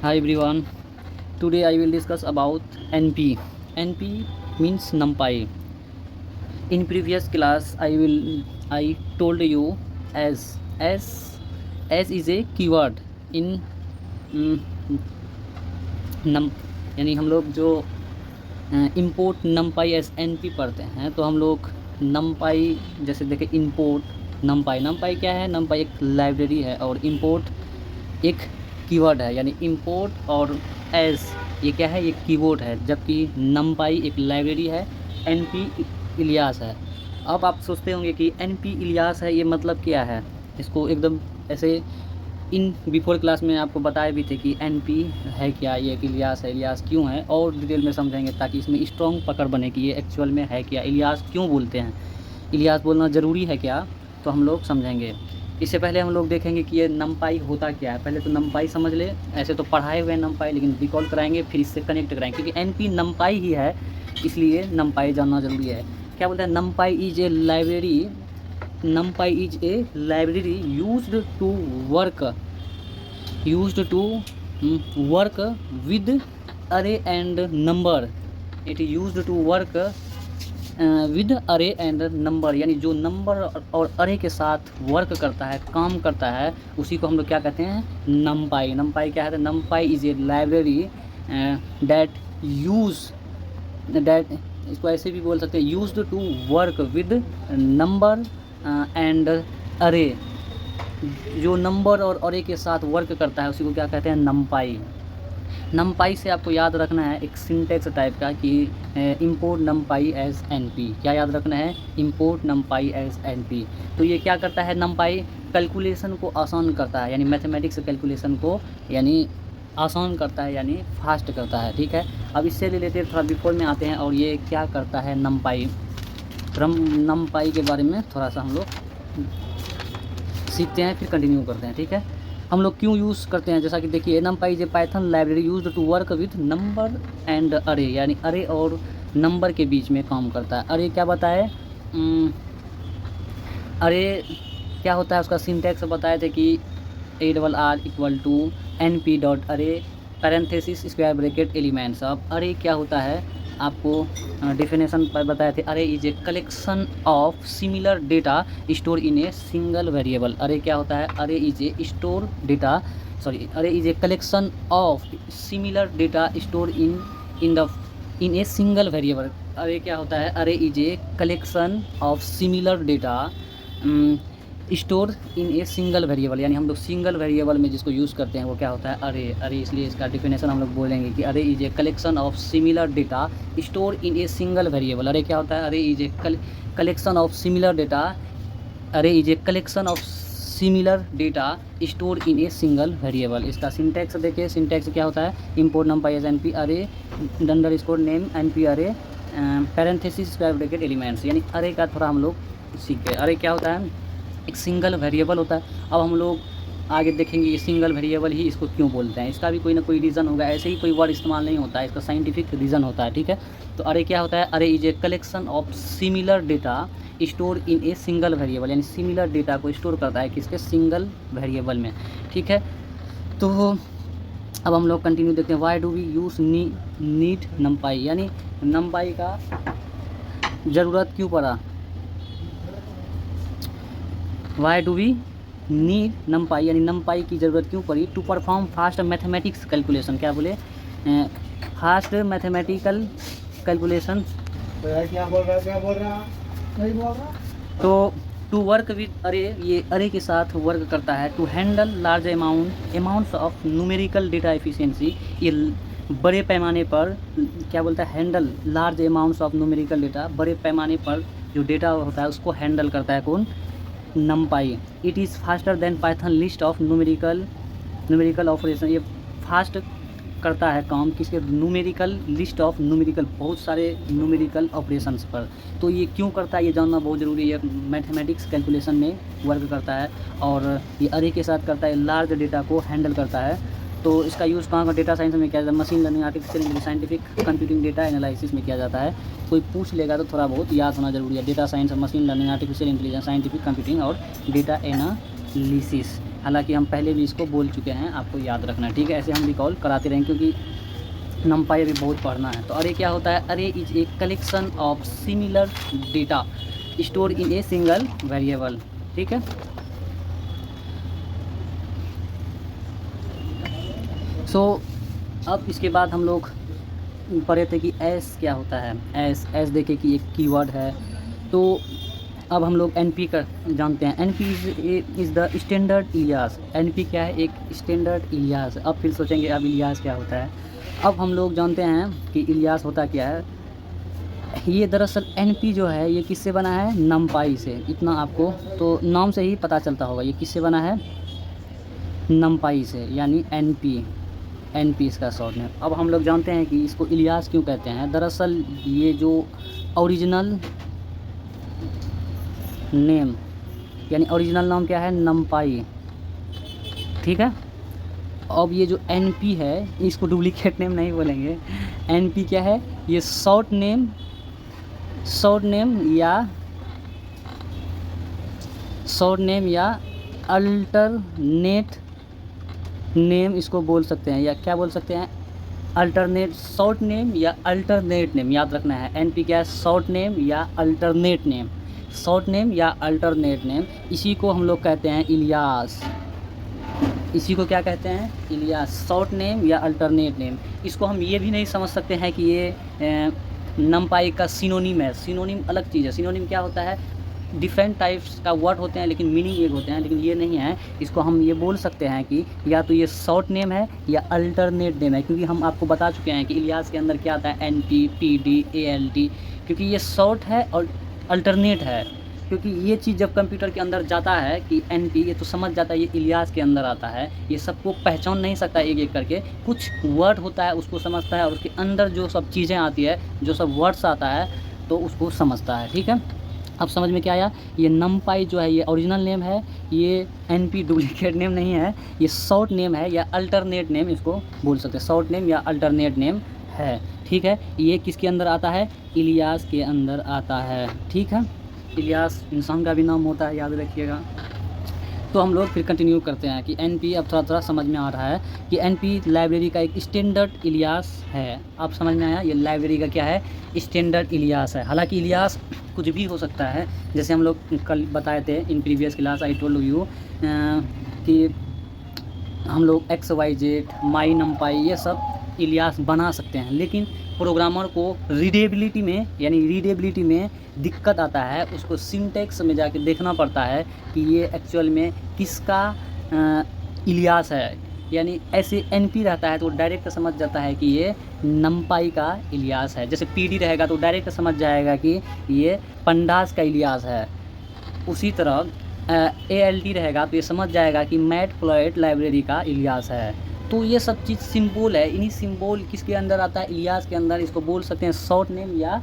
Hi everyone. Today I will discuss about NP. NP means NumPy. In previous class I told you as is a keyword in mm, num यानी हम लोग जो import NumPy as N P पढ़ते हैं तो हम लोग नमपाई जैसे देखें इंपोर्ट नमपाई क्या है। नमपाई एक लाइब्रेरी है और इंपोर्ट एक कीवर्ड है, यानी इंपोर्ट और एस ये क्या है, ये कीवर्ड है, जबकि नमपाई एक लाइब्रेरी है, एनपी इलियास है। अब आप सोचते होंगे कि एनपी इलियास है, ये मतलब क्या है। इसको एकदम ऐसे इन बिफोर क्लास में आपको बताए भी थे कि एनपी है क्या, ये इलियास है, इलियास क्यों है, और डिटेल में समझेंगे ताकि इसमें स्ट्रॉन्ग पकड़ बने कि ये एक्चुअल में है क्या, इलियास क्यों बोलते हैं, इलियास बोलना ज़रूरी है क्या, तो हम लोग समझेंगे। इससे पहले हम लोग देखेंगे कि ये नमपाई होता क्या है। पहले तो नमपाई समझ ले, ऐसे तो पढ़ाए हुए हैं नमपाई, लेकिन रिकॉल कराएंगे फिर इससे कनेक्ट कराएंगे, क्योंकि एनपी नमपाई ही है, इसलिए नमपाई जानना ज़रूरी है। क्या बोलते हैं, नमपाई is a library, NumPy is a library used to work with array and number. It is used to work with array and number, यानी जो नंबर और अरे के साथ वर्क करता है, काम करता है, उसी को हम लोग क्या कहते हैं, NumPy। NumPy क्या है, NumPy is a library that इसको ऐसे भी बोल सकते हैं, used to work with number and array. जो नंबर और अरे के साथ वर्क करता है उसी को क्या कहते हैं, नमपाई। नमपाई से आपको याद रखना है एक सिंटेक्स टाइप का कि इंपोर्ट नमपाई एज एनपी। क्या याद रखना है, इंपोर्ट नमपाई एज एनपी। तो ये क्या करता है, नमपाई कैलकुलेशन को आसान करता है, यानी मैथमेटिक्स कैलकुलेशन को यानी आसान करता है, यानी फास्ट करता है। ठीक है, अब इससे रिलेटेड थोड़ा बिफोर में आते हैं और ये क्या करता है नमपाई। नमपाई के बारे में थोड़ा सा हम लोग सीखते हैं, फिर कंटिन्यू करते हैं। ठीक है, हम लोग क्यों यूज़ करते हैं, जैसा कि देखिए, NumPy is a Python library used to work with number and array, यानी अरे और नंबर के बीच में काम करता है। अरे क्या बताए, अरे क्या होता है, उसका सिंटेक्स बताए थे कि ARR equal to NP dot array parenthesis square bracket elements. अब अरे क्या होता है, आपको डेफिनेशन पर बताए थे, अरे is a collection of similar data store in a single variable. अरे क्या होता है, अरे इज ए अरे is a collection of similar data store in a single variable. अरे क्या होता है, array is a collection of similar data store in a single variable, यानी हम लोग सिंगल वेरिएबल में जिसको यूज़ करते हैं वो क्या होता है, अरे। इसलिए इसका डिफिनेशन हम लोग बोलेंगे कि array is a collection of similar data store in a single variable. अरे क्या होता है, array is a collection of similar data, array is a collection of similar data store in a single variable. इसका syntax देखिए, syntax क्या होता है, import numpy as NP array underscore name NP array parenthesis square bracket elements, यानी array का थोड़ा हम लोग सीख गए। अरे क्या होता है, एक सिंगल वेरिएबल होता है। अब हम लोग आगे देखेंगे ये सिंगल वेरिएबल ही इसको क्यों बोलते हैं, इसका भी कोई ना कोई रीज़न होगा, ऐसे ही कोई वर्ड इस्तेमाल नहीं होता है, इसका साइंटिफिक रीज़न होता है। ठीक है, तो अरे क्या होता है, array is a collection of similar data store in a single variable, यानी सिमिलर डेटा को स्टोर करता है किसके, सिंगल वेरिएबल में। ठीक है, तो अब हम लोग कंटिन्यू देखते हैं, why do we use need NumPy, यानी नमपाई का ज़रूरत क्यों पड़ा, why do we need NumPy, यानी नमपाई की ज़रूरत क्यों पड़ी, to perform fast mathematics calculation. क्या बोले, फास्ट मैथमेटिकल कैलकुलेशन। क्या बोल रहा नहीं बोल रहा। तो टू वर्क विद अरे, ये अरे के साथ वर्क करता है, to handle large amounts of numerical data efficiency. ये बड़े पैमाने पर क्या बोलता है, handle large amounts of numerical data, बड़े पैमाने पर जो डेटा होता है उसको हैंडल करता है कौन, नमपाई। It is faster than Python list of numerical operation. ये फास्ट करता है काम किसके, न्यूमेरिकल लिस्ट ऑफ न्यूमेरिकल, बहुत सारे न्यूमेरिकल ऑपरेशंस पर। तो ये क्यों करता है, ये जानना बहुत ज़रूरी है। मैथमेटिक्स कैलकुलेशन में वर्क करता है और ये अरे के साथ करता है, लार्ज डेटा को हैंडल करता है। तो इसका यूज़ कहाँ का, डेटा साइंस में किया जाता है, machine learning, artificial intelligence, scientific computing, data analysis में किया जाता है। कोई पूछ लेगा तो थोड़ा बहुत याद होना जरूरी है, data science, machine learning, artificial intelligence, scientific computing और डेटा एनालिसिस। हालांकि हम पहले भी इसको बोल चुके हैं, आपको याद रखना, ठीक है। ऐसे हम रिकॉल कराते रहेंगे क्योंकि नंपाई अभी बहुत पढ़ना है। तो अरे क्या होता है, array is a collection of similar data store in a single variable, ठीक है। सो अब इसके बाद हम लोग पढ़े थे कि एस क्या होता है। एस देखे कि एक कीवर्ड है। तो अब हम लोग एनपी का जानते हैं। NP is the standard Ilyas. NP क्या है, एक स्टैंडर्ड इलियास। अब फिर सोचेंगे अब इलियास क्या होता है। अब हम लोग जानते हैं कि इलियास होता क्या है। ये दरअसल एनपी जो है ये किससे बना है, नमपाई से। इतना आपको तो नाम से ही पता चलता होगा ये किससे बना है, नमपाई से, यानी एनपी इसका शॉर्ट नेम। अब हम लोग जानते हैं कि इसको इलियास क्यों कहते हैं। दरअसल ये जो ओरिजिनल नेम यानी ओरिजिनल नाम क्या है, नमपाई, ठीक है। अब ये जो एनपी है इसको डुप्लीकेट नेम नहीं बोलेंगे। एनपी क्या है, ये शॉर्ट नेम या अल्टरनेट नेम इसको बोल सकते हैं, या क्या बोल सकते हैं, अल्टरनेट शॉर्ट नेम या अल्टरनेट नेम। याद रखना है एनपी क्या है, शॉर्ट नेम या अल्टरनेट नेम। शॉर्ट नेम या अल्टरनेट नेम, इसी को हम लोग कहते हैं इलियास। इसी को क्या कहते हैं, इलियास, शॉर्ट नेम या अल्टरनेट नेम। इसको हम ये भी नहीं समझ सकते हैं कि ये नमपाई का सिनोनिम है। सिनोनिम अलग चीज़ है। सिनोनिम क्या होता है, डिफरेंट टाइप्स का वर्ड होते हैं लेकिन मीनिंग एक होते हैं, लेकिन ये नहीं है। इसको हम ये बोल सकते हैं कि या तो ये शॉर्ट नेम है या अल्टरनेट नेम है, क्योंकि हम आपको बता चुके हैं कि इलियास के अंदर क्या आता है, एनपी, पीडी, एएलटी, क्योंकि ये शॉर्ट है और अल्टरनेट है। क्योंकि ये चीज़ जब कंप्यूटर के अंदर जाता है कि एनपी, ये तो समझ जाता है ये इलियास के अंदर आता है। ये सबको पहचान नहीं सकता एक एक करके, कुछ वर्ड होता है उसको समझता है और उसके अंदर जो सब चीज़ें आती है, जो सब वर्ड्स आता है तो उसको समझता है, ठीक है। अब समझ में क्या आया, ये नमपाई जो है ये ओरिजिनल नेम है, ये एनपी डुप्लीकेट नेम नहीं है, ये शॉर्ट नेम है या अल्टरनेट नेम इसको बोल सकते हैं। शॉर्ट नेम या अल्टरनेट नेम है, ठीक है। ये किसके अंदर आता है, इलियास के अंदर आता है, ठीक है। इलियास इंसान का भी नाम होता है, याद रखिएगा। तो हम लोग फिर कंटिन्यू करते हैं कि एनपी अब थोड़ा समझ में आ रहा है कि एनपी लाइब्रेरी का एक स्टैंडर्ड इलियास है। अब समझ में आया, ये लाइब्रेरी का क्या है, स्टैंडर्ड इलियास है। हालांकि इलियास कुछ भी हो सकता है, जैसे हम लोग कल बताए थे in previous class, I told you कि हम लोग XYZ, माई नमपाई ये सब इलियास बना सकते हैं, लेकिन प्रोग्रामर को रीडेबिलिटी में दिक्कत आता है। उसको सिंटैक्स में जाके देखना पड़ता है कि ये एक्चुअल में किसका इलियास है। यानी ऐसे एनपी रहता है तो डायरेक्ट समझ जाता है कि ये नमपाई का इलियास है। जैसे पीडी रहेगा तो डायरेक्ट समझ जाएगा कि ये पंडास का इलियास है। उसी तरह ALT रहेगा तो ये समझ जाएगा कि मैटप्लॉयट लाइब्रेरी का इलियास है। तो ये सब चीज़ सिंबल है। इन्हीं सिंबल किसके अंदर आता है, इलियास के अंदर। इसको बोल सकते हैं शॉर्ट नेम या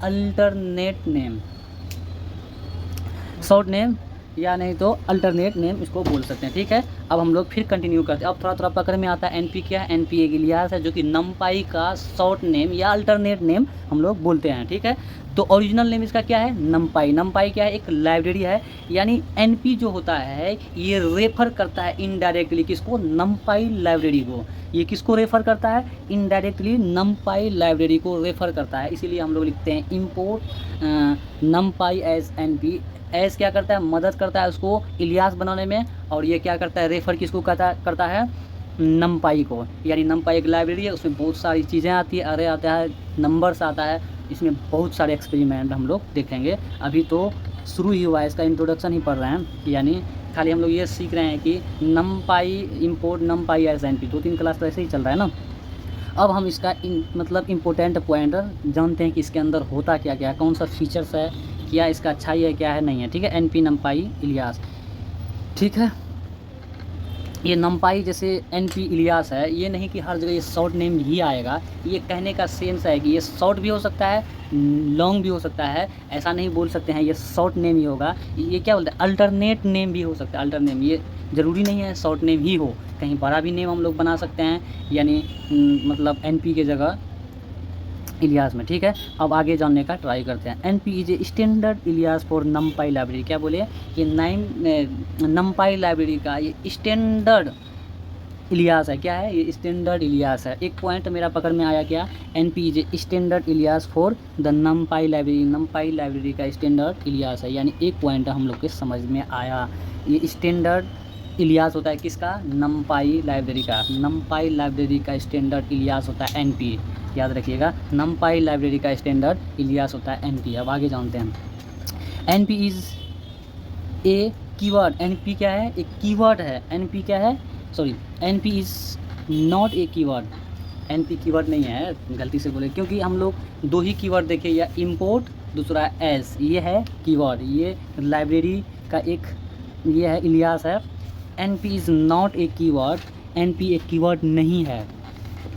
अल्टरनेट नेम। शॉर्ट नेम या नहीं तो अल्टरनेट नेम इसको बोल सकते हैं, ठीक है। अब हम लोग फिर कंटिन्यू करते हैं। अब थोड़ा पकड़ में आता है एनपी क्या है। एनपी एक इलियास है जो कि नमपाई का शॉर्ट नेम या अल्टरनेट नेम हम लोग बोलते हैं, ठीक है। तो ओरिजिनल नेम इसका क्या है, नमपाई। नमपाई क्या है, एक लाइब्रेरी है। यानी एनपी जो होता है ये रेफर करता है इनडायरेक्टली किसको, नमपाई लाइब्रेरी को। ये किसको रेफ़र करता है, इनडायरेक्टली नमपाई लाइब्रेरी को रेफ़र करता है। इसीलिए हम लोग लिखते हैं import NumPy as NP. As क्या करता है, मदद करता है उसको इलियास बनाने में, और ये क्या करता है, रेफ़र किसको करता है, नमपाई को। यानी नमपाई एक लाइब्रेरी है, उसमें बहुत सारी चीज़ें आती है, अरे आता है, नंबर्स आता है, इसमें बहुत सारे एक्सपेरिमेंट हम लोग देखेंगे। अभी तो शुरू ही हुआ है, इसका इंट्रोडक्शन ही पढ़ रहे हैं। यानी खाली हम लोग ये सीख रहे हैं कि NumPy import NumPy as NP, 2-3 class तो ऐसे ही चल रहा है ना। अब हम इसका मतलब इम्पोर्टेंट पॉइंटर जानते हैं कि इसके अंदर होता क्या क्या, कौन सा फीचर्स है, क्या इसका अच्छाई है, क्या है नहीं है, ठीक है। एनपी नमपाई इलियास, ठीक है। ये नमपाई जैसे एनपी इलियास है, ये नहीं कि हर जगह ये शॉर्ट नेम ही आएगा। ये कहने का सेंस है कि ये शॉर्ट भी हो सकता है, लॉन्ग भी हो सकता है। ऐसा नहीं बोल सकते हैं ये शॉर्ट नेम ही होगा। ये क्या बोलते हैं, अल्टरनेट नेम भी हो सकता है। अल्टर नेम, ये ज़रूरी नहीं है शॉर्ट नेम ही हो, कहीं बड़ा भी नेम हम लोग बना सकते हैं। यानी मतलब एनपी के जगह इलियास में, ठीक है। अब आगे जानने का ट्राई करते हैं। NP is a standard Ilyas for नमपाई library. क्या बोले, ये नमपाई लाइब्रेरी का ये स्टैंडर्ड इलियास है। क्या है, ये स्टैंडर्ड इलियास है। एक पॉइंट मेरा पकड़ में आया क्या, NP is a standard Ilyas for the नमपाई library. नमपाई library का स्टैंडर्ड इलियास है, यानी एक पॉइंट हम लोग के समझ में आया। ये स्टैंडर्ड इलियास होता है किसका, नमपाई लाइब्रेरी का। नमपाई लाइब्रेरी का स्टैंडर्ड इलियास होता है NP, याद रखिएगा। नमपाई लाइब्रेरी का स्टैंडर्ड इलियास होता है NP। अब आगे जानते हैं। NP is a keyword. NP क्या है, एक कीवर्ड है। NP क्या है, sorry, NP is not a keyword. NP keyword नहीं है, गलती से बोले, क्योंकि हम लोग दो ही कीवर्ड देखे, या इम्पोर्ट, दूसरा एस, ये है कीवर्ड। ये लाइब्रेरी का एक ये है, इलियास है। NP is not a keyword. NP एक कीवर्ड नहीं है।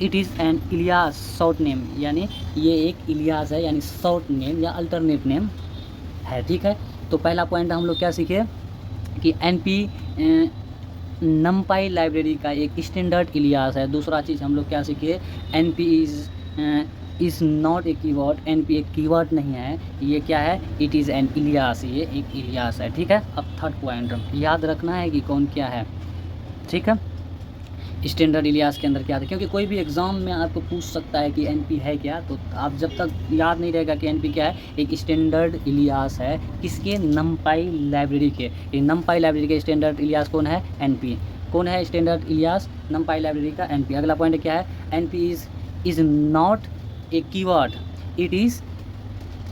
It is an Ilyas short name, यानी ये एक इलियास है, यानी शॉर्ट नेम या अल्टरनेट नेम है, ठीक है। तो पहला पॉइंट हम लोग क्या सीखे कि NP नमपाई लाइब्रेरी का एक स्टैंडर्ड इलियास है। दूसरा चीज़ हम लोग क्या सीखे, NP is not a keyword. NP एक कीवर्ड नहीं है, ये क्या है, इट इज़ एन इलियास, ये एक इलियास है, ठीक है। अब थर्ड पॉइंट याद रखना है कि कौन क्या है, ठीक है। स्टैंडर्ड इलियास के अंदर क्या था, क्योंकि कोई भी एग्ज़ाम में आपको पूछ सकता है कि NP है क्या, तो आप जब तक याद नहीं रहेगा कि NP क्या है, एक स्टैंडर्ड इलियास है किसके, नमपाई लाइब्रेरी के। ये नमपाई लाइब्रेरी के स्टैंडर्ड इलियास कौन है, NP। कौन है स्टैंडर्ड इलियास, नमपाई लाइब्रेरी का NP। अगला पॉइंट क्या है, NP is not a keyword, it is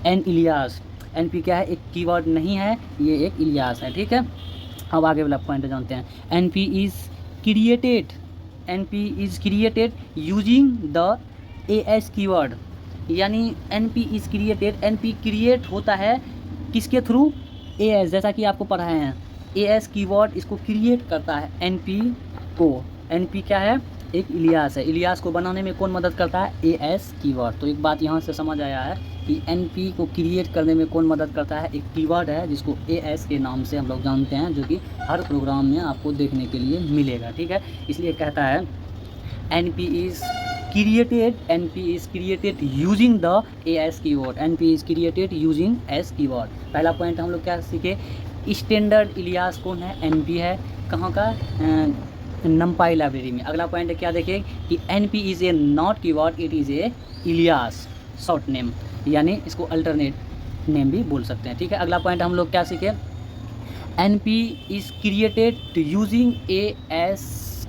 an Ilyas. NP क्या है, एक कीवर्ड नहीं है, ये एक इलियास है, ठीक है। अब आगे वाला पॉइंट जानते हैं। NP is created using the AS keyword, यानी NP is created, NP create होता है किसके थ्रू, AS, जैसा कि आपको पढ़ाए हैं। AS कीवर्ड इसको क्रिएट करता है NP को। NP क्या है, एक इलियास है। इलियास को बनाने में कौन मदद करता है, AS कीवर्ड। तो एक बात यहाँ से समझ आया है कि NP को क्रिएट करने में कौन मदद करता है, एक कीवर्ड है जिसको AS के नाम से हम लोग जानते हैं, जो कि हर प्रोग्राम में आपको देखने के लिए मिलेगा, ठीक है। इसलिए कहता है NP is created using the AS keyword. NP is created using S keyword. पहला पॉइंट हम लोग क्या सीखे, स्टैंडर्ड इलियास कौन है, NP है, कहाँ का, नमपाई लाइब्रेरी में। अगला पॉइंट क्या देखें कि NP is a not keyword, it is a Ilyas short name, यानी इसको अल्टरनेट नेम भी बोल सकते हैं, ठीक है। अगला पॉइंट हम लोग क्या सीखे, NP is created using AS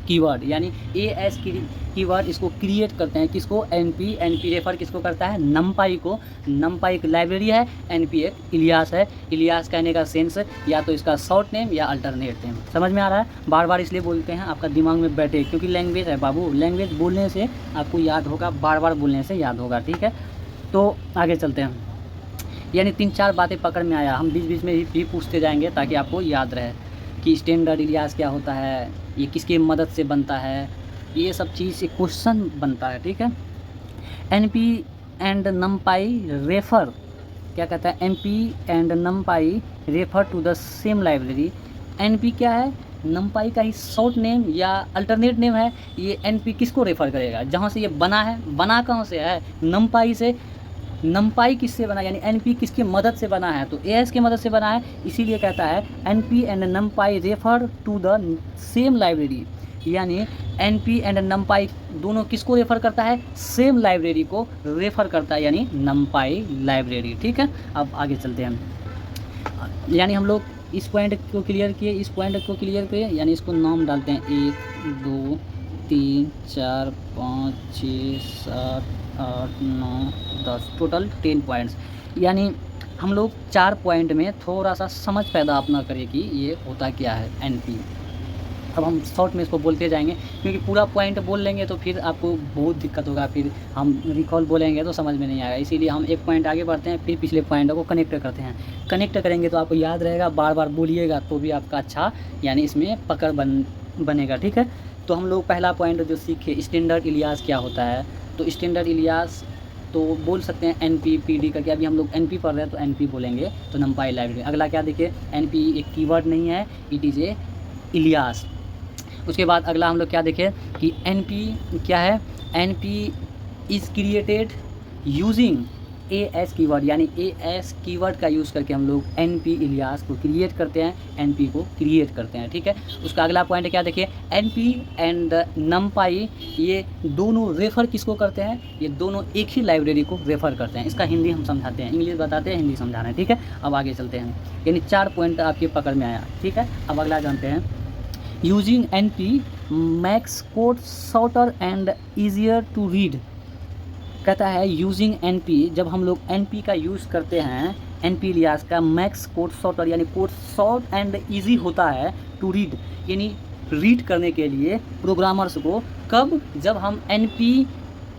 keyword, यानी AS कीवर्ड इसको क्रिएट करते हैं, किसको, NP रेफर किसको करता है, नमपाई को। नमपाई एक लाइब्रेरी है, NP एक इलियास है। इलियास कहने का सेंस या तो इसका शॉर्ट नेम या अल्टरनेट नेम। समझ में आ रहा है, बार बार इसलिए बोलते हैं आपका दिमाग में बैठे, क्योंकि लैंग्वेज है बाबू, लैंग्वेज बोलने से आपको याद होगा, बार बार बोलने से याद होगा, ठीक है। तो आगे चलते हैं, यानी 3-4 बातें पकड़ में आया, हम बीच बीच में भी पूछते जाएंगे ताकि आपको याद रहे कि स्टैंडर्ड इलियास क्या होता है, ये किसकी मदद से बनता है, ये सब चीज़ एक क्वेश्चन बनता है, ठीक है। NP एंड नमपाई रेफर, क्या कहता है, NP and NumPy refer to the same library. NP क्या है, नमपाई का ही शॉर्ट नेम या अल्टरनेट नेम है। ये NP किसको रेफ़र करेगा, जहाँ से ये बना है, बना कहाँ से है, नमपाई से। नमपाई किससे बना, यानी NP किसकी मदद से बना है, तो AS की मदद से बना है, इसीलिए कहता है NP and NumPy refer to the same library, यानी NP एंड नमपाई दोनों किसको रेफ़र करता है, सेम लाइब्रेरी को रेफ़र करता है, यानी नमपाई लाइब्रेरी, ठीक है। अब आगे चलते हैं, यानी हम लोग इस पॉइंट को क्लियर किए, इस पॉइंट को क्लियर किए, यानी इसको नाम डालते हैं 1 2 3 4 5 6 7 8 9 10, टोटल 10 पॉइंट्स। यानी हम लोग 4 पॉइंट में थोड़ा सा समझ पैदा अपना करें कि ये होता क्या है NP। अब हम शॉर्ट में इसको बोलते जाएंगे, क्योंकि पूरा पॉइंट बोल लेंगे तो फिर आपको बहुत दिक्कत होगा, फिर हम रिकॉल बोलेंगे तो समझ में नहीं आएगा। इसीलिए हम एक पॉइंट आगे बढ़ते हैं, फिर पिछले पॉइंट को कनेक्ट करते हैं। कनेक्ट करेंगे तो आपको याद रहेगा, बार बार बोलिएगा तो भी आपका अच्छा, यानी इसमें पकड़ बनेगा, ठीक है। तो हम लोग पहला पॉइंट जो सीखे, स्टैंडर्ड इलियास क्या होता है, तो स्टैंडर्ड इलियास तो बोल सकते हैं NP PD करके, अभी हम लोग NP पढ़ रहे हैं तो NP बोलेंगे, तो नमपाई लाइब्रेरी। अगला क्या देखिए, NP एक कीवर्ड नहीं है, इट इज़ ए इलियास। उसके बाद अगला हम लोग क्या देखें कि NP क्या है, NP is created using as keyword, यानी एएस कीवर्ड का यूज़ करके हम लोग एनपी इलियास को क्रिएट करते हैं, एनपी को क्रिएट करते हैं। ठीक है, उसका अगला पॉइंट क्या देखिए, एनपी एंड नमपाई ये दोनों रेफ़र किसको करते हैं, ये दोनों एक ही लाइब्रेरी को रेफ़र करते हैं। इसका हिंदी हम समझाते हैं, इंग्लिश बताते हैं, हिंदी समझा रहे हैं। ठीक है, अब आगे चलते हैं, यानी 4 पॉइंट आपके पकड़ में आया। ठीक है, अब अगला जानते हैं, using NP makes code shorter and easier to read. कहता है यूजिंग एनपी, जब हम लोग एनपी का यूज़ करते हैं, एनपी इलियास का, मैक्स कोड शॉर्टर यानी कोड शॉर्ट एंड इजी होता है टू रीड, यानी रीड करने के लिए प्रोग्रामर्स को। कब, जब हम एनपी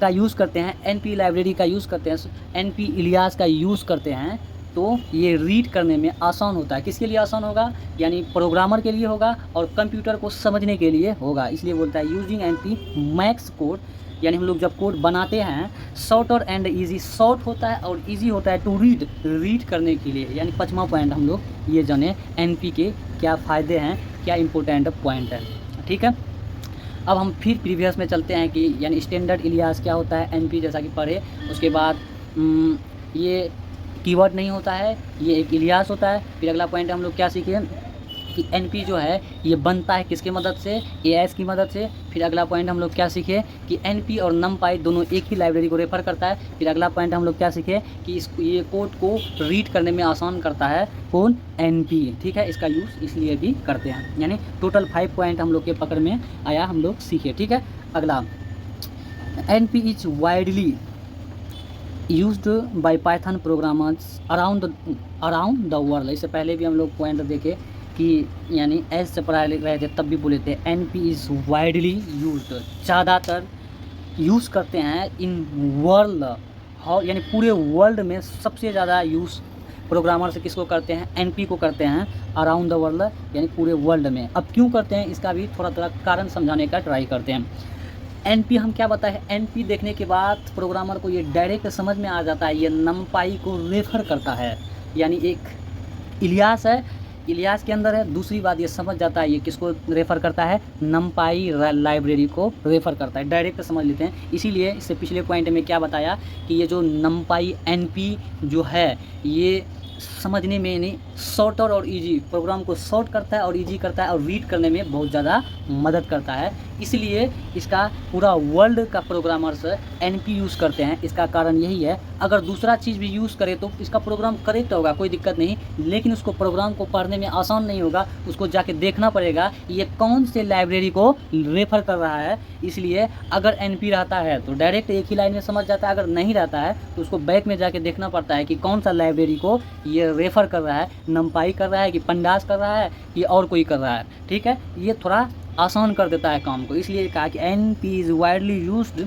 का यूज़ करते हैं, एनपी लाइब्रेरी का यूज़ करते हैं, एनपी इलियास का यूज़ करते हैं, तो ये रीड करने में आसान होता है। किसके लिए आसान होगा, यानी प्रोग्रामर के लिए होगा और कंप्यूटर को समझने के लिए होगा। इसलिए बोलता है यूजिंग एनपी मैक्स कोड, यानी हम लोग जब कोड बनाते हैं, शॉर्टर एंड इजी, शॉर्ट होता है और इजी होता है टू रीड, रीड करने के लिए। यानी 5वां पॉइंट हम लोग ये जाने एनपी के क्या फ़ायदे हैं, क्या इंपॉर्टेंट पॉइंट है। ठीक है, अब हम फिर प्रीवियस में चलते हैं कि यानी स्टैंडर्ड इलियास क्या होता है, एनपी जैसा कि पढ़े। उसके बाद ये कीवर्ड नहीं होता है, ये एक इलियास होता है। फिर अगला पॉइंट हम लोग क्या सीखे कि एनपी जो है ये बनता है किसकी मदद से, एएस की मदद से। फिर अगला पॉइंट हम लोग क्या सीखे कि एनपी और नमपाई दोनों एक ही लाइब्रेरी को रेफ़र करता है। फिर अगला पॉइंट हम लोग क्या सीखे कि ये कोड को रीड करने में आसान करता है कौन, एनपी। ठीक है, इसका यूज़ इसलिए भी करते हैं। यानी टोटल 5 पॉइंट हम लोग के पकड़ में आया, हम लोग सीखे। ठीक है, अगला, NP is widely used by Python programmers around the world. इससे पहले भी हम लोग पॉइंट देखे कि यानी एज से पढ़ा रहे थे तब भी बोले थे एनपी इज़ वाइडली यूज्ड, ज़्यादातर यूज़ करते हैं इन वर्ल्ड, यानी पूरे वर्ल्ड में सबसे ज़्यादा यूज़ प्रोग्रामर से किसको करते हैं, एनपी को करते हैं, अराउंड द वर्ल्ड यानी पूरे वर्ल्ड में। अब क्यों करते हैं, इसका भी थोड़ा थोड़ा कारण समझाने का ट्राई करते हैं। एनपी हम क्या बताए, एनपी देखने के बाद प्रोग्रामर को ये डायरेक्ट समझ में आ जाता है, ये नमपाई को रेफ़र करता है। यानी एक इलियास है, इलियास के अंदर है। दूसरी बात ये समझ जाता है ये किसको रेफ़र करता है, नमपाई लाइब्रेरी को रेफ़र करता है, डायरेक्ट समझ लेते हैं। इसीलिए इससे पिछले पॉइंट में क्या बताया कि ये जो नमपाई एनपी जो है ये समझने में नहीं, शॉर्टर और इजी, प्रोग्राम को शॉर्ट करता है और इजी करता है और रीड करने में बहुत ज़्यादा मदद करता है। इसलिए इसका पूरा वर्ल्ड का प्रोग्रामर्स एनपी यूज़ करते हैं। इसका कारण यही है, अगर दूसरा चीज़ भी यूज़ करे तो इसका प्रोग्राम करेक्ट होगा, कोई दिक्कत नहीं, लेकिन उसको प्रोग्राम को पढ़ने में आसान नहीं होगा। उसको जाके देखना पड़ेगा ये कौन से लाइब्रेरी को रेफ़र कर रहा है। इसलिए अगर एनपी रहता है तो डायरेक्ट एक ही लाइन में समझ जाता है, अगर नहीं रहता है तो उसको बैक में जाके देखना पड़ता है कि कौन सा लाइब्रेरी को ये रेफ़र कर रहा है, नमपाई कर रहा है कि पंडास कर रहा है कि और कोई कर रहा है। ठीक है, ये थोड़ा आसान कर देता है काम को। इसलिए कहा कि NP is widely used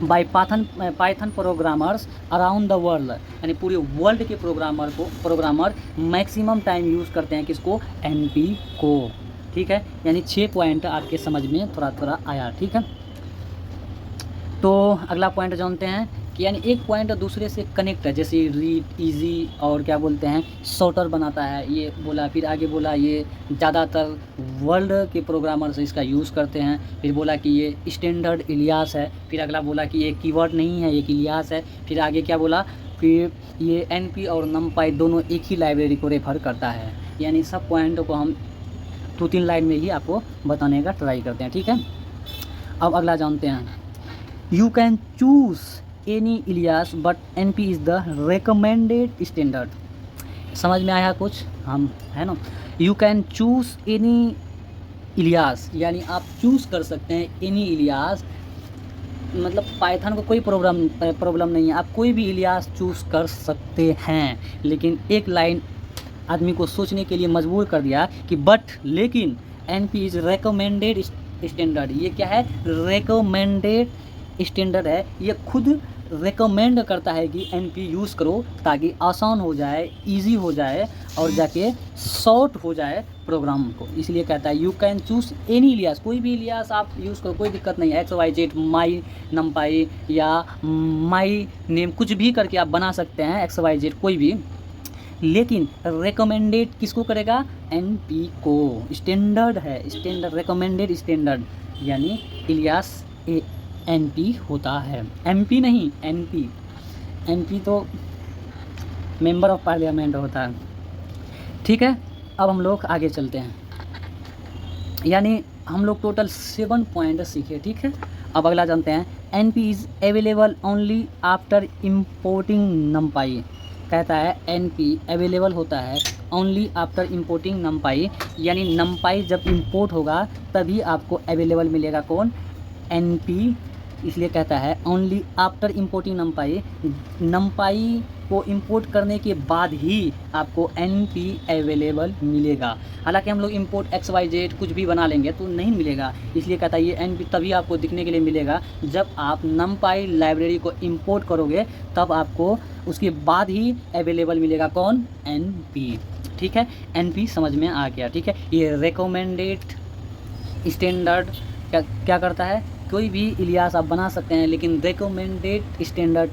by Python programmers around the world, यानी पूरे वर्ल्ड के प्रोग्रामर मैक्सिमम टाइम यूज़ करते हैं किसको, एनपी को। ठीक है, यानी 6 पॉइंट आपके समझ में थोड़ा थोड़ा आया। ठीक है, तो अगला पॉइंट जानते हैं कि यानी एक पॉइंट दूसरे से कनेक्ट है, जैसे रीड, इजी और क्या बोलते हैं शॉर्टर बनाता है, ये बोला। फिर आगे बोला ये ज़्यादातर वर्ल्ड के प्रोग्रामर्स इसका यूज़ करते हैं। फिर बोला कि ये स्टैंडर्ड इलियास है। फिर अगला बोला कि ये कीवर्ड नहीं है, ये इलियास है। फिर आगे क्या बोला, फिर ये एनपी और नमपाई दोनों एक ही लाइब्रेरी को रेफ़र करता है। यानी सब पॉइंट को हम 2-3 लाइन में ही आपको बताने का ट्राई करते हैं। ठीक है, अब अगला जानते हैं, you can choose any Ilyas but NP is the recommended standard. समझ में आया कुछ, हम है ना, you can choose any Ilyas, यानी आप चूज़ कर सकते हैं एनी इलियास, मतलब पाइथन को कोई प्रॉब्लम नहीं है, आप कोई भी इलियास चूज़ कर सकते हैं। लेकिन एक लाइन आदमी को सोचने के लिए मजबूर कर दिया कि बट, लेकिन एनपी इज़ रिकमेंडेड स्टैंडर्ड। ये क्या है, रिकमेंडेड स्टैंडर्ड है, ये खुद रिकमेंड करता है कि एनपी यूज़ करो ताकि आसान हो जाए, इजी हो जाए और जाके शॉर्ट हो जाए प्रोग्राम को। इसलिए कहता है you can choose any Ilyas, कोई भी इलियास आप यूज़ करो, कोई दिक्कत नहीं है। XYZ, माई नमपाई या माई नेम, कुछ भी करके आप बना सकते हैं, XYZ कोई भी। लेकिन रिकमेंडेड किसको करेगा, एनपी को। स्टैंडर्ड है, स्टैंडर्ड, रिकमेंडेड स्टैंडर्ड, यानी इलियास एनपी होता है, एमपी नहीं, एनपी। एमपी तो मेंबर ऑफ पार्लियामेंट होता है। ठीक है, अब हम लोग आगे चलते हैं। यानी हम लोग टोटल 7 पॉइंट सीखे। ठीक है, अब अगला जानते हैं। NP is available only after importing नमपाई। कहता है एनपी अवेलेबल होता है ओनली आफ्टर इम्पोर्टिंग नमपाई, यानी नमपाई जब इम्पोर्ट होगा तभी आपको अवेलेबल मिलेगा कौन, एनपी। इसलिए कहता है ओनली आफ्टर इम्पोर्टिंग नमपाई, नमपाई को इंपोर्ट करने के बाद ही आपको एनपी अवेलेबल मिलेगा। हालांकि हम लोग इंपोर्ट XYZ कुछ भी बना लेंगे तो नहीं मिलेगा। इसलिए कहता है ये एनपी तभी आपको दिखने के लिए मिलेगा जब आप नमपाई लाइब्रेरी को इंपोर्ट करोगे, तब आपको उसके बाद ही अवेलेबल मिलेगा कौन, एनपी। ठीक है, एनपी समझ में आ गया। ठीक है, ये रिकमेंडेड स्टैंडर्ड क्या करता है, कोई भी इलियास आप बना सकते हैं, लेकिन रिकमेंडेड स्टैंडर्ड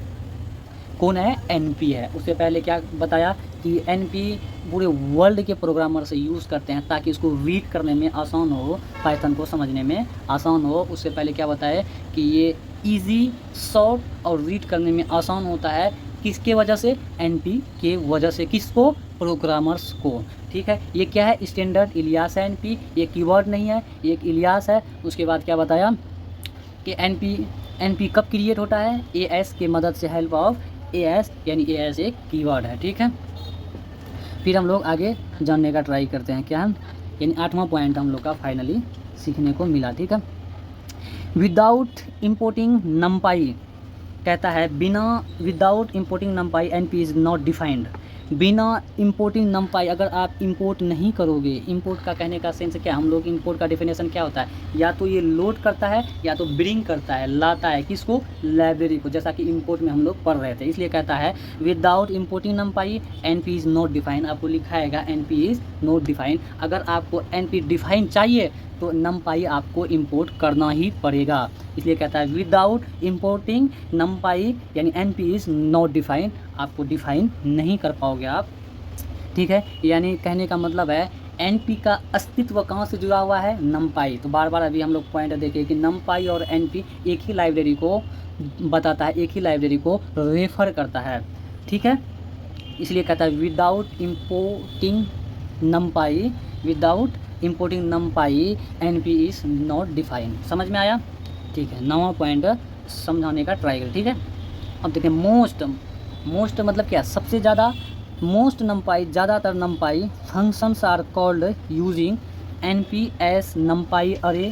कौन है, एनपी है। उससे पहले क्या बताया कि एनपी पूरे वर्ल्ड के प्रोग्रामर से यूज़ करते हैं ताकि इसको रीड करने में आसान हो, पाइथन को समझने में आसान हो। उससे पहले क्या बताया कि ये इजी, शॉर्ट और रीड करने में आसान होता है। किसके वजह से, एनपी के वजह से। किसको, प्रोग्रामर्स को। ठीक है, ये क्या है, स्टैंडर्ड इलियास है एनपी, ये कीवर्ड नहीं है, ये एक इलियास है। उसके बाद क्या बताया कि एनपी कब क्रिएट होता है, एएस के मदद से, हेल्प ऑफ एएस, यानी एएस एक कीवर्ड है। ठीक है, फिर हम लोग आगे जानने का ट्राई करते हैं क्या, यानी 8वां पॉइंट हम लोग का फाइनली सीखने को मिला। ठीक है, विदाउट इम्पोर्टिंग नमपाई, कहता है बिना, without importing नमपाई NP is not defined. बिना इंपोर्टिंग नमपाई, अगर आप इंपोर्ट नहीं करोगे, इंपोर्ट का कहने का सेंस क्या, हम लोग इंपोर्ट का डेफिनेशन क्या होता है, या तो ये लोड करता है या तो ब्रिंग करता है, लाता है किसको, लाइब्रेरी को, जैसा कि इंपोर्ट में हम लोग पढ़ रहे थे। इसलिए कहता है without importing नमपाई NP is not define, आपको लिखाएगा एनपी इज़ नॉट डिफाइन। अगर आपको एनपी डिफाइन चाहिए तो नमपाई आपको इंपोर्ट करना ही पड़ेगा। इसलिए कहता है विदाउट इंपोर्टिंग नमपाई, यानी एनपी इज़ नॉट डिफाइन, आपको डिफाइन नहीं कर पाओगे आप। ठीक है, यानी कहने का मतलब है एनपी का अस्तित्व कहाँ से जुड़ा हुआ है, नमपाई। तो बार बार अभी हम लोग पॉइंट देखें कि नमपाई और एनपी एक ही लाइब्रेरी को बताता है, एक ही लाइब्रेरी को रेफर करता है। ठीक है, इसलिए कहता है without importing नमपाई, without importing नमपाई NP is not define. समझ में आया। ठीक है, 9वां पॉइंट समझाने का ट्राई करें। ठीक है, अब देखें मोस्ट मतलब क्या, सबसे ज़्यादा, मोस्ट नमपाई, ज़्यादातर NumPy functions are called using NP as NumPy array,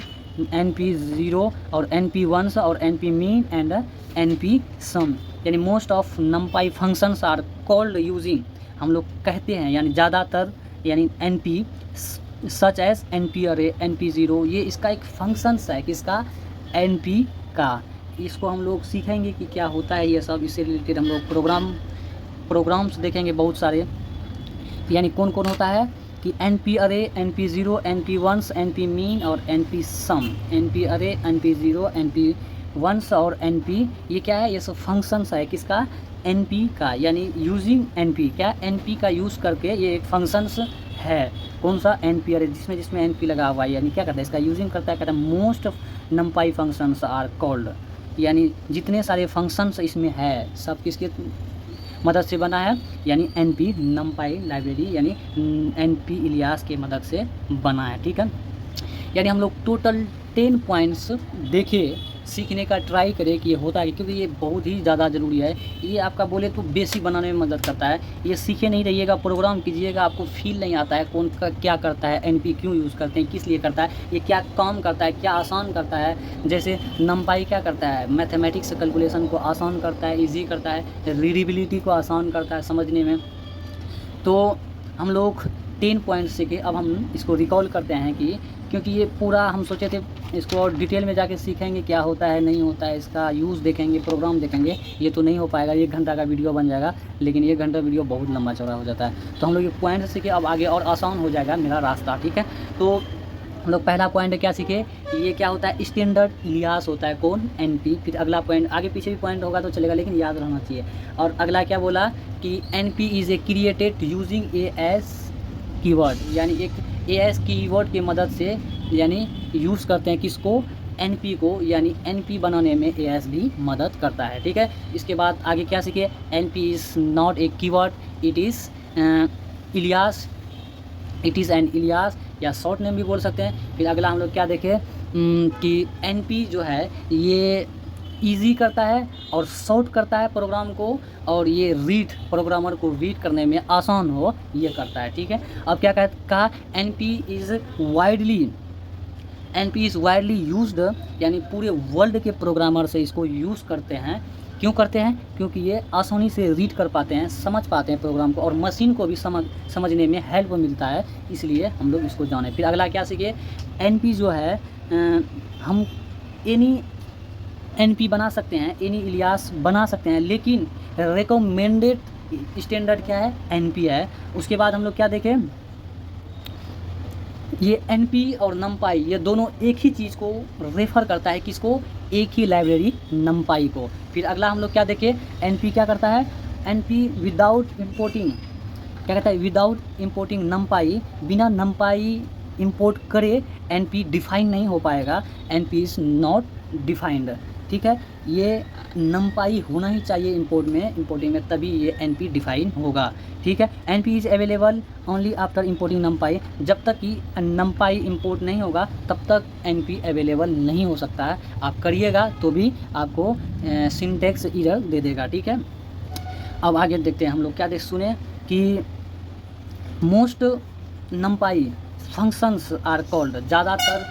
NP 0 और एनपी 1 और NP mean and NP sum. यानी most of NumPy functions are called using, हम लोग कहते हैं, यानी ज़्यादातर, यानी NP such as NP array, NP 0, ये इसका एक फंक्शंस है, किसका, एनपी का। इसको हम लोग सीखेंगे कि क्या होता है ये सब, इससे रिलेटेड हम लोग प्रोग्राम्स देखेंगे बहुत सारे। यानी कौन कौन होता है कि NP array, NP 0, NP 1, NP mean और एनपी सम। एनपी अरे, एनपी 0, एनपी 1 और एनपी, ये क्या है, ये सब फंक्शंस है किसका, एनपी का। यानी यूजिंग एनपी, क्या, एनपी का यूज़ करके ये एक फंक्शंस है। कौन सा, एनपी अरे, जिसमें एनपी लगा हुआ है। यानी क्या करता है, इसका यूजिंग करता है, कहता है most NumPy functions are called, यानी जितने सारे फंक्शंस इसमें है सब किसके मदद से बना है, यानी एनपी नमपाई लाइब्रेरी, यानी एनपी इलियास के मदद से बना है। ठीक है, यानी हम लोग टोटल 10 पॉइंट्स देखे, सीखने का ट्राई करें कि ये होता है, क्योंकि ये बहुत ही ज़्यादा ज़रूरी है। ये आपका बोले तो बेसिक बनाने में मदद करता है। ये सीखे नहीं रहिएगा, प्रोग्राम कीजिएगा, आपको फील नहीं आता है कौन का क्या करता है, एनपी क्यों यूज़ करते हैं, किस लिए करता है, ये क्या काम करता है, क्या आसान करता है। जैसे नमपाई क्या करता है, मैथमेटिक्स कैलकुलेशन को आसान करता है, ईजी करता है, रीडेबिलिटी को आसान करता है समझने में। तो हम लोग 10 पॉइंट सीखे, अब हम इसको रिकॉल करते हैं कि, क्योंकि ये पूरा हम सोचे थे इसको और डिटेल में जाके सीखेंगे क्या होता है, नहीं होता है, इसका यूज़ देखेंगे, प्रोग्राम देखेंगे, ये तो नहीं हो पाएगा, 1 घंटा का वीडियो बन जाएगा, लेकिन 1 घंटा वीडियो बहुत लंबा चौड़ा हो जाता है। तो हम लोग ये पॉइंट सीखे, अब आगे और आसान हो जाएगा मेरा रास्ता। ठीक है, तो हम लोग पहला पॉइंट क्या सीखे, ये क्या होता है, स्टैंडर्ड इलियास होता है कौन, एनपी। फिर अगला पॉइंट, आगे पीछे भी पॉइंट होगा तो चलेगा, लेकिन याद रहना चाहिए। और अगला क्या बोला कि NP is a created using as keyword, यानी एक एएस कीवर्ड की मदद से, यानी यूज़ करते हैं किसको, एनपी को यानी एनपी बनाने में एएस भी मदद करता है। ठीक है, इसके बाद आगे क्या सीखे, NP is not a keyword, it is Ilyas, it is an Ilyas, या शॉर्ट नेम भी बोल सकते हैं। फिर अगला हम लोग क्या देखें कि एनपी जो है ये ईजी करता है और शॉर्ट करता है प्रोग्राम को, और ये रीड प्रोग्रामर को रीड करने में आसान हो ये करता है। ठीक है, अब क्या कहा, एनपी इज़ वाइडली यूज्ड, यानी पूरे वर्ल्ड के प्रोग्रामर से इसको यूज़ करते हैं। क्यों करते हैं, क्योंकि ये आसानी से रीड कर पाते हैं, समझ पाते हैं प्रोग्राम को, और मशीन को भी समझने में हेल्प मिलता है, इसलिए हम लोग इसको जाने। फिर अगला क्या सीखे, एनपी जो है हम एनी एनपी बना सकते हैं, एनी इलियास बना सकते हैं, लेकिन रिकमेंडेड स्टैंडर्ड क्या है, एनपी है। उसके बाद हम लोग क्या देखें, ये एनपी और नमपाई ये दोनों एक ही चीज़ को रेफ़र करता है, किसको, एक ही लाइब्रेरी नमपाई को। फिर अगला हम लोग क्या देखें, एनपी क्या करता है, एनपी विदाउट इम्पोर्टिंग, क्या कहता है, विदाउट इम्पोर्टिंग नमपाई, बिना नमपाई इंपोर्ट करे एनपी डिफाइन नहीं हो पाएगा, एनपी इज़ नॉट डिफाइंड। ठीक है, ये नमपाई होना ही चाहिए इंपोर्टिंग में, तभी ये एनपी डिफाइन होगा। ठीक है, NP is available only after importing नमपाई, जब तक कि नमपाई इंपोर्ट नहीं होगा तब तक एनपी अवेलेबल नहीं हो सकता है। आप करिएगा तो भी आपको सिंटैक्स एरर दे देगा। ठीक है, अब आगे देखते हैं हम लोग क्या सुने कि most NumPy functions are called, ज़्यादातर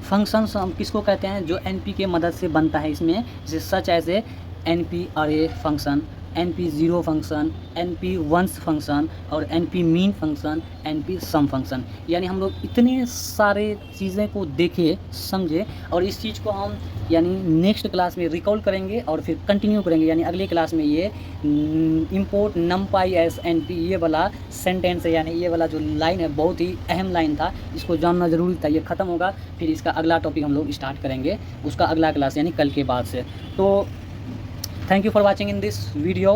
फंक्शंस हम किसको कहते हैं, जो एनपी के मदद से बनता है इसमें, जैसे सच ऐसे NP array function, NP zero function, NP ones function, और NP mean function, NP sum function. यानी हम लोग इतने सारे चीज़ें को देखे समझे, और इस चीज़ को हम यानी नेक्स्ट क्लास में रिकॉल करेंगे और फिर कंटिन्यू करेंगे। यानी अगले क्लास में ये इंपोर्ट नमपाई एस एनपी ये वाला सेंटेंस है, यानी ये वाला जो लाइन है बहुत ही अहम लाइन था, इसको जानना ज़रूरी था। ये ख़त्म होगा, फिर इसका अगला टॉपिक हम लोग स्टार्ट करेंगे, उसका अगला क्लास यानी कल के बाद से। तो thank you for watching in this video.